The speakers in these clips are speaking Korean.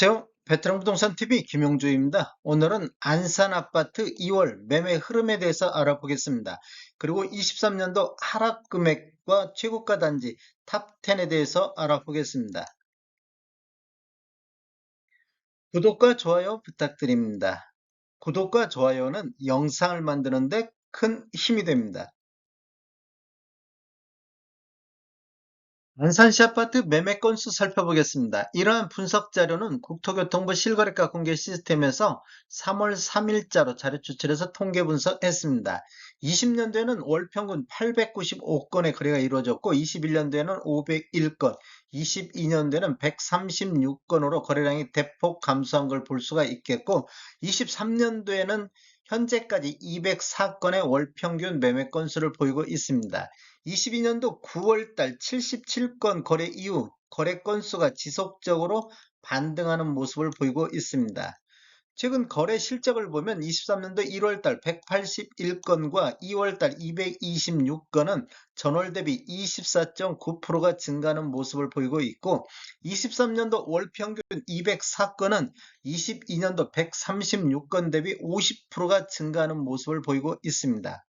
안녕하세요. 베테랑 부동산 TV 김용주입니다. 오늘은 안산 아파트 2월 매매 흐름에 대해서 알아보겠습니다. 그리고 23년도 하락 금액과 최고가 단지 탑 10에 대해서 알아보겠습니다. 구독과 좋아요 부탁드립니다. 구독과 좋아요는 영상을 만드는데 큰 힘이 됩니다. 안산시 아파트 매매 건수 살펴보겠습니다. 이러한 분석 자료는 국토교통부 실거래가 공개 시스템에서 3월 3일자로 자료 추출해서 통계 분석했습니다. 20년도에는 월 평균 895건의 거래가 이루어졌고 21년도에는 501건, 22년도에는 136건으로 거래량이 대폭 감소한 걸 볼 수가 있겠고 23년도에는 현재까지 204건의 월 평균 매매 건수를 보이고 있습니다. 22년도 9월달 77건 거래 이후 거래 건수가 지속적으로 반등하는 모습을 보이고 있습니다. 최근 거래 실적을 보면 23년도 1월달 181건과 2월달 226건은 전월 대비 24.9%가 증가하는 모습을 보이고 있고 23년도 월 평균 204건은 22년도 136건 대비 50%가 증가하는 모습을 보이고 있습니다.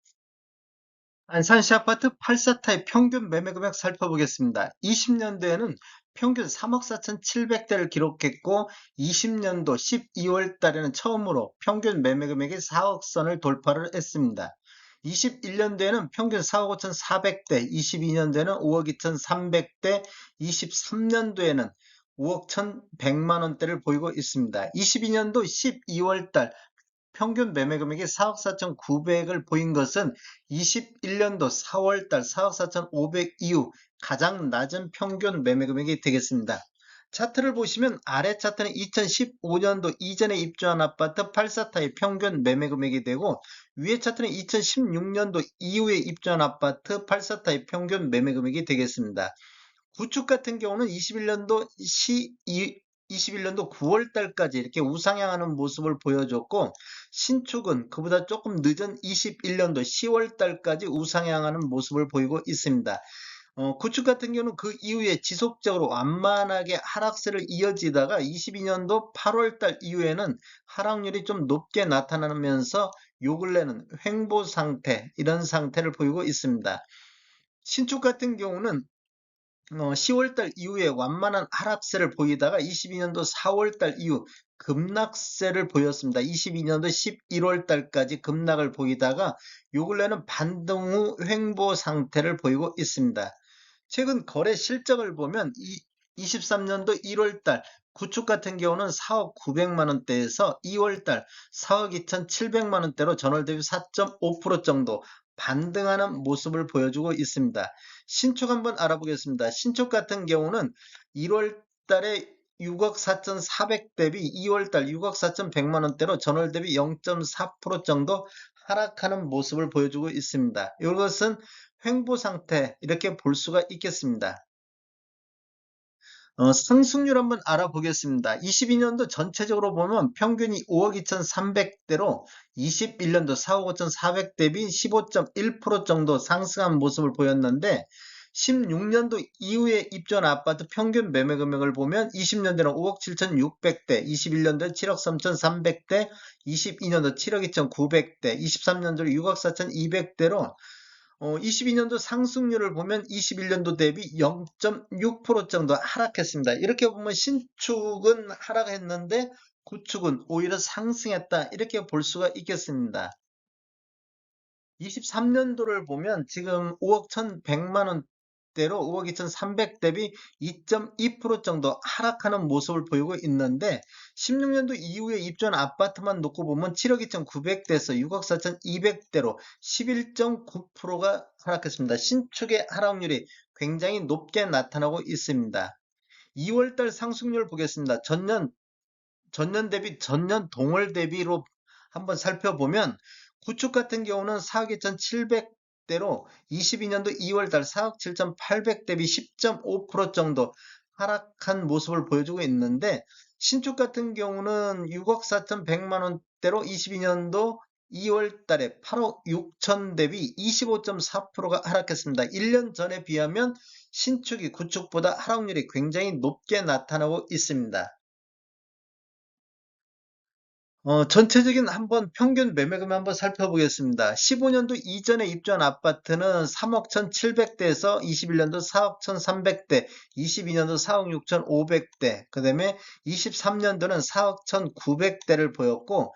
안산시 아파트 8사타의 평균 매매금액 살펴보겠습니다. 20년도에는 평균 3억 4,700대를 기록했고 20년도 12월 달에는 처음으로 평균 매매금액이 4억 선을 돌파를 했습니다. 21년도에는 평균 4억 5,400대, 22년도에는 5억 2,300대, 23년도에는 5억 1,100만 원대를 보이고 있습니다. 22년도 12월 달 평균 매매 금액이 4억 4,900을 보인 것은 21년도 4월달 4억 4,500 이후 가장 낮은 평균 매매 금액이 되겠습니다. 차트를 보시면 아래 차트는 2015년도 이전에 입주한 아파트 8사타의 평균 매매 금액이 되고 위에 차트는 2016년도 이후에 입주한 아파트 8사타의 평균 매매 금액이 되겠습니다. 구축 같은 경우는 21년도 9월 달까지 이렇게 우상향하는 모습을 보여줬고 신축은 그보다 조금 늦은 21년도 10월 달까지 우상향하는 모습을 보이고 있습니다. 구축 같은 경우는 그 이후에 지속적으로 완만하게 하락세를 이어지다가 22년도 8월 달 이후에는 하락률이 좀 높게 나타나면서 요 근래는 횡보 상태, 이런 상태를 보이고 있습니다. 신축 같은 경우는 10월달 이후에 완만한 하락세를 보이다가 22년도 4월달 이후 급락세를 보였습니다. 22년도 11월달까지 급락을 보이다가 요 근래는 반등 후 횡보 상태를 보이고 있습니다. 최근 거래 실적을 보면 23년도 1월달 구축 같은 경우는 4억 900만 원대에서 2월달 4억 2,700만 원대로 전월 대비 4.5% 정도 반등하는 모습을 보여주고 있습니다. 신축 한번 알아보겠습니다. 신축 같은 경우는 1월 달에 6억 4,400 대비 2월 달 6억 4,100만 원대로 전월 대비 0.4% 정도 하락하는 모습을 보여주고 있습니다. 이것은 횡보 상태 이렇게 볼 수가 있겠습니다. 상승률 한번 알아보겠습니다. 22년도 전체적으로 보면 평균이 5억 2,300대로 21년도 4억 5,400 대비 15.1% 정도 상승한 모습을 보였는데 16년도 이후에 입주한 아파트 평균 매매 금액을 보면 20년도에는 5억 7,600대, 21년도에 7억 3,300대, 22년도 7억 2,900대, 23년도 6억 4,200대로 22년도 상승률을 보면 21년도 대비 0.6% 정도 하락했습니다. 이렇게 보면 신축은 하락했는데 구축은 오히려 상승했다. 이렇게 볼 수가 있겠습니다. 23년도를 보면 지금 5억 1,100만 원대로 5억 2,300 대비 2.2% 정도 하락하는 모습을 보이고 있는데 16년도 이후에 입주한 아파트만 놓고 보면 7억 2,900대에서 6억 4,200대로 11.9%가 하락했습니다. 신축의 하락률이 굉장히 높게 나타나고 있습니다. 2월달 상승률 보겠습니다. 전년 대비 전년 동월 대비로 한번 살펴보면 구축 같은 경우는 4억 2,700대로 22년도 2월달 4억 7,800 대비 10.5% 정도 하락한 모습을 보여주고 있는데 신축 같은 경우는 6억 4,100만 원대로 22년도 2월 달에 8억 6천 대비 25.4%가 하락했습니다. 1년 전에 비하면 신축이 구축보다 하락률이 굉장히 높게 나타나고 있습니다. 전체적인 한번 평균 매매금 한번 살펴보겠습니다. 15년도 이전에 입주한 아파트는 3억 1,700대에서 21년도 4억 1,300대, 22년도 4억 6,500대, 그 다음에 23년도는 4억 1,900대를 보였고,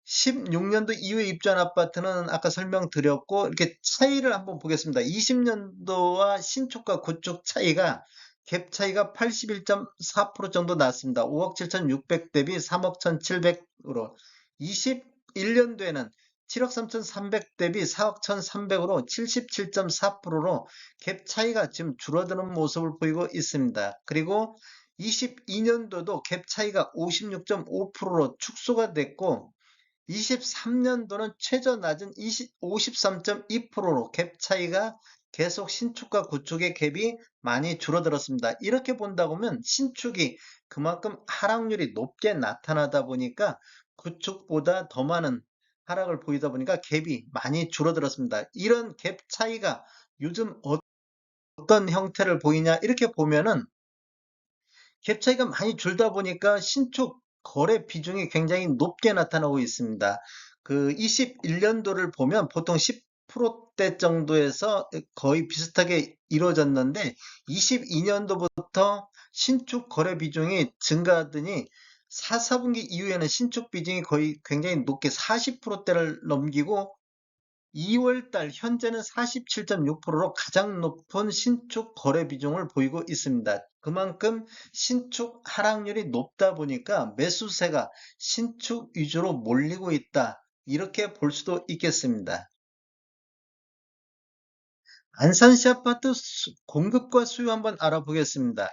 16년도 이후에 입주한 아파트는 아까 설명드렸고, 이렇게 차이를 한번 보겠습니다. 20년도와 신축과 구축 차이가 갭 차이가 81.4% 정도 났습니다. 5억 7,600 대비 3억 1,700으로. 21년도에는 7억 3,300 대비 4억 1,300으로 77.4%로 갭 차이가 지금 줄어드는 모습을 보이고 있습니다. 그리고 22년도도 갭 차이가 56.5%로 축소가 됐고, 23년도는 최저 낮은 53.2%로 갭 차이가 계속 신축과 구축의 갭이 많이 줄어들었습니다. 이렇게 본다 보면 신축이 그만큼 하락률이 높게 나타나다 보니까 구축보다 더 많은 하락을 보이다 보니까 갭이 많이 줄어들었습니다. 이런 갭 차이가 요즘 어떤 형태를 보이냐 이렇게 보면은 갭 차이가 많이 줄다 보니까 신축 거래 비중이 굉장히 높게 나타나고 있습니다. 그 21년도를 보면 보통 10%대 정도에서 거의 비슷하게 이루어졌는데 22년도부터 신축 거래 비중이 증가하더니 4, 4분기 이후에는 신축 비중이 거의 굉장히 높게 40%대를 넘기고 2월달 현재는 47.6%로 가장 높은 신축 거래 비중을 보이고 있습니다. 그만큼 신축 하락률이 높다 보니까 매수세가 신축 위주로 몰리고 있다. 이렇게 볼 수도 있겠습니다. 안산시 아파트 공급과 수요 한번 알아보겠습니다.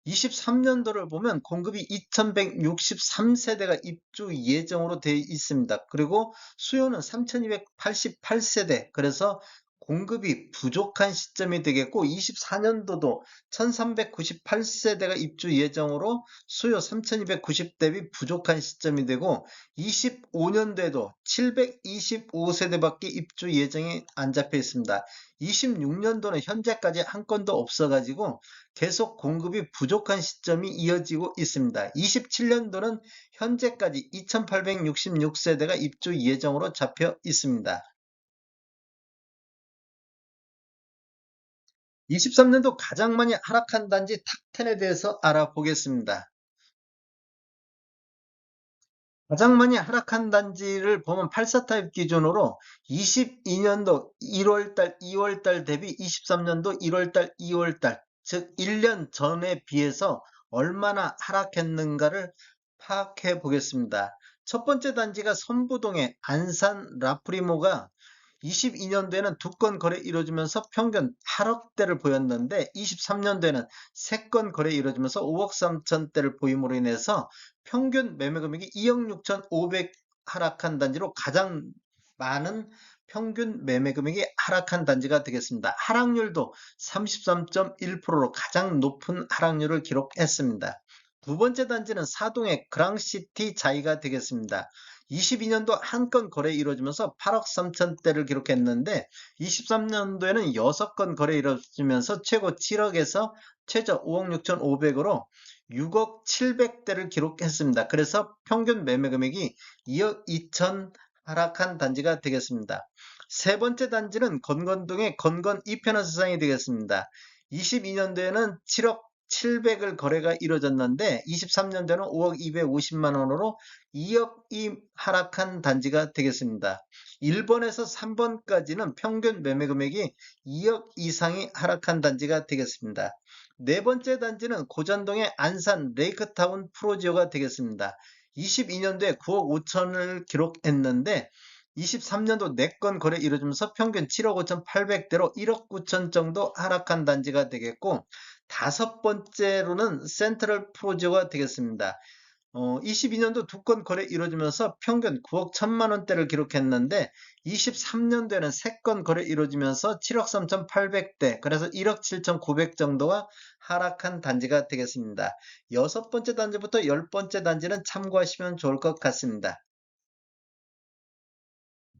23년도를 보면 공급이 2163세대가 입주 예정으로 되어 있습니다. 그리고 수요는 3288세대. 그래서 공급이 부족한 시점이 되겠고 24년도도 1398세대가 입주 예정으로 수요 3290 대비 부족한 시점이 되고 25년도에도 725세대밖에 입주 예정이 안 잡혀 있습니다. 26년도는 현재까지 한 건도 없어가지고 계속 공급이 부족한 시점이 이어지고 있습니다. 27년도는 현재까지 2866세대가 입주 예정으로 잡혀 있습니다. 23년도 가장 많이 하락한 단지 탑10에 대해서 알아보겠습니다. 가장 많이 하락한 단지를 보면 84타입 기준으로 22년도 1월달, 2월달 대비 23년도 1월달, 2월달, 즉 1년 전에 비해서 얼마나 하락했는가를 파악해 보겠습니다. 첫 번째 단지가 선부동의 안산 라프리모가 22년도에는 두 건 거래 이루어지면서 평균 8억대를 보였는데 23년도에는 세 건 거래 이루어지면서 5억 3천대를 보임으로 인해서 평균 매매 금액이 2억 6,500 하락한 단지로 가장 많은 평균 매매 금액이 하락한 단지가 되겠습니다. 하락률도 33.1%로 가장 높은 하락률을 기록했습니다. 두 번째 단지는 사동의 그랑시티 자이가 되겠습니다. 22년도 한 건 거래 이루어지면서 8억 3천대를 기록했는데 23년도에는 6건 거래 이루어지면서 최고 7억에서 최저 5억 6,500으로 6억 700대를 기록했습니다. 그래서 평균 매매 금액이 2억 2천 하락한 단지가 되겠습니다. 세 번째 단지는 건건동의 건건 이편한 세상이 되겠습니다. 22년도에는 7억 700을 거래가 이루어졌는데 23년도에는 5억 250만 원으로 2억이 하락한 단지가 되겠습니다. 1번에서 3번까지는 평균 매매 금액이 2억 이상이 하락한 단지가 되겠습니다. 네 번째 단지는 고전동의 안산 레이크타운 프로지오가 되겠습니다. 22년도에 9억 5천을 기록했는데 23년도 4건 거래 이루어지면서 평균 7억 5천 8백대로 1억 9천 정도 하락한 단지가 되겠고 다섯 번째로는 센트럴 프로지오가 되겠습니다. 22년도 두 건 거래 이루어지면서 평균 9억 1천만 원대를 기록했는데 23년도에는 세 건 거래 이루어지면서 7억 3,800대 그래서 1억 7,900 정도가 하락한 단지가 되겠습니다. 여섯 번째 단지부터 열 번째 단지는 참고하시면 좋을 것 같습니다.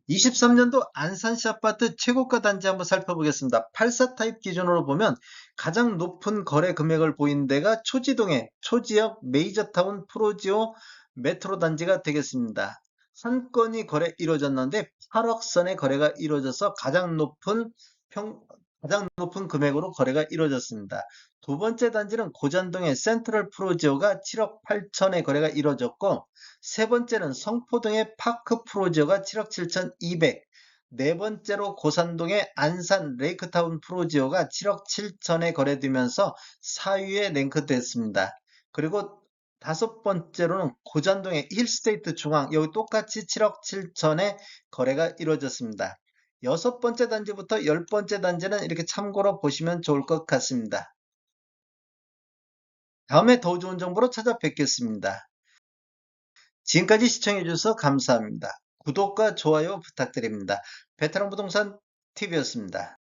23년도 안산시 아파트 최고가 단지 한번 살펴보겠습니다. 84타입 기준으로 보면 가장 높은 거래 금액을 보인 데가 초지동의 초지역 메이저타운 프로지오 메트로 단지가 되겠습니다. 한 건이 거래 이루어졌는데 8억 선의 거래가 이루어져서 가장 높은 금액으로 거래가 이루어졌습니다. 두 번째 단지는 고잔동의 센트럴 프로지오가 7억 8천의 거래가 이루어졌고, 세 번째는 성포동의 파크 프로지오가 7억 7천2백, 네 번째로 고산동의 안산 레이크타운 프로지오가 7억 7천에 거래되면서 4위에 랭크됐습니다. 그리고 다섯 번째로는 고잔동의 힐스테이트 중앙, 여기 똑같이 7억 7천에 거래가 이루어졌습니다. 여섯 번째 단지부터 열 번째 단지는 이렇게 참고로 보시면 좋을 것 같습니다. 다음에 더 좋은 정보로 찾아뵙겠습니다. 지금까지 시청해주셔서 감사합니다. 구독과 좋아요 부탁드립니다. 베테랑 부동산 TV였습니다.